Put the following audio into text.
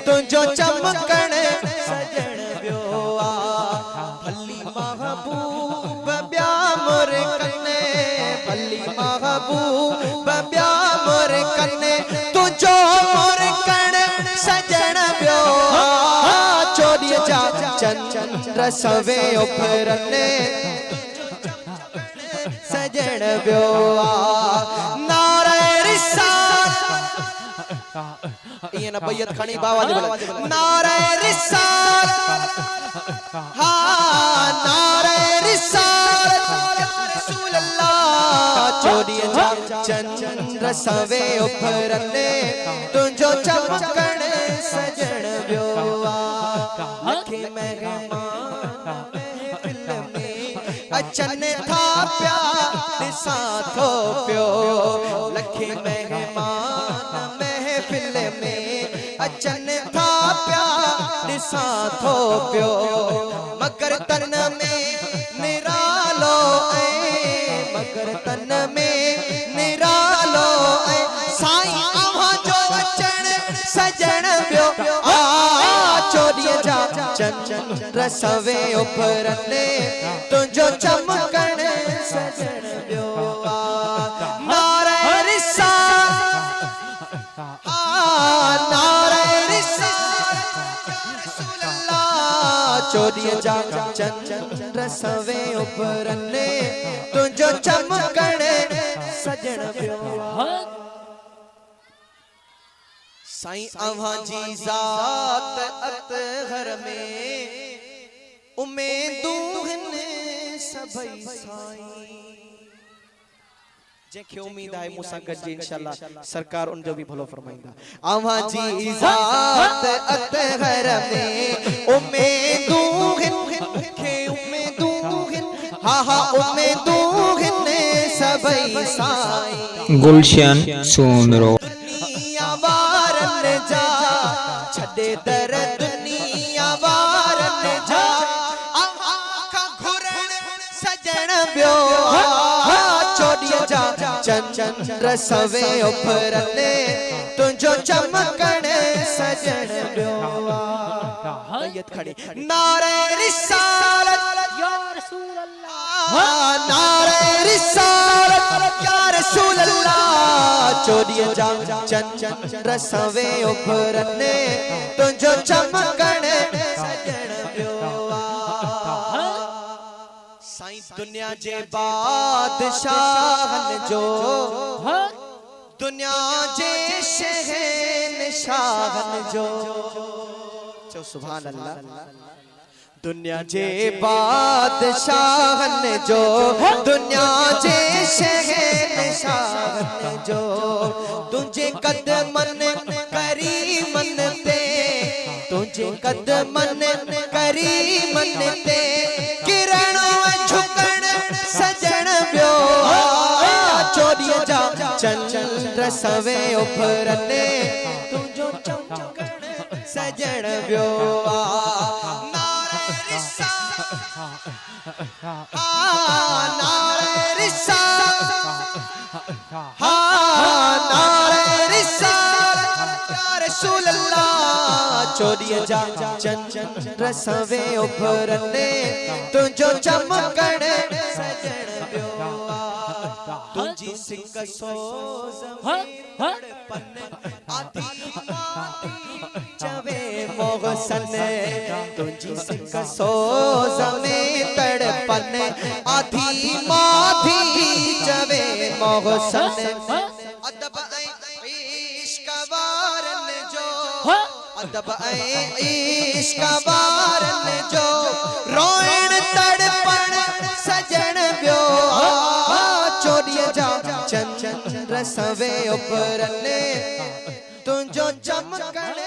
तुझो चमकण सजण वियो आ भली महबूब ब्या मोर कने भली महबूब ब्या मोर कने तुझो मोर कण सजण वियो आ चोरी जा चंद्र सवे उफरने सजण वियो आ नारे रिसालत ये ना बैयत खणी बाबा जी नारे रिसालत हाँ नारे रिसालत या रसूल अल्लाह चोरी जा चंद्र सवे उफरने तुझो चमकण सजण वियो आ लखे मेहमान महफिल में अचन था प्या दिसा थो पियो लखे मेहमान महफिल में अचन था प्या दिसा थो पियो मगर तन में निरालो मगर तन में निरालो साईं अव्हां जो अचन सजण वियो आ चोरी जा चंद्र सवे उफरने तुझो चमकण सजण वियो आ नारे रिसालत नारे रिसालत या रसूल अल्लाह चोरी जा चंद्र सवे उफरने तुझो चमकण सजण वियो आ साईं अव्हां जी ज़ात अतहर में उम्मीदूं हिन सभई साईं जेके उम्मीद है मूसा गजे इंशाअल्लाह सरकार उन जो भी भलो फरमाइंदा अव्हां जी ज़ात अतहर में उम्मीदूं हिन के उम्मीदूं हिन हा हा उम्मीदूं हिन सभई साईं गुलशन सोनरो जा छदे दर दुनिया वारन जा आंखा घुरण सजण वियो चोरी जा चंद्र सवे उफरने तुझो चमकण सजण वियो बैयत खड़ी नारे रिसालत या रसूल अल्लाह नारे रिसालत या रसूल अल्लाह चोरी जा चंद्र सवे उफरने तुझो चमकण सजण वियो आ साईं दुनिया जे बादशाहन जो दुनिया जे शहनशाहन जो चो सुभान अल्लाह दुनिया जे बादशाहन जो दुनिया जे शहनशाहन जो तुझे कदमन करीमन ते तुझे कदमन करीमन ते किरण झुकण सजण वियो चोरी जा चंद्र सवे उफरने तुझो चमकण सजण वियो नारे रिसालत नारे रिसालत या रसूल अल्लाह चोरी जा चंद्र सवे उफरने तुझो चमकण सजण वियो तुझी सिक सोज आधी चवे मोहसन तुझी सिक सोज में तड़पन आधी माधी चवे मोहसन अदब इश्क वारन जो अदब इश्क वारन जो रोइण तड़पण सजण वियो चोरी जा चंद्र सवे उफरने तुझो चमकण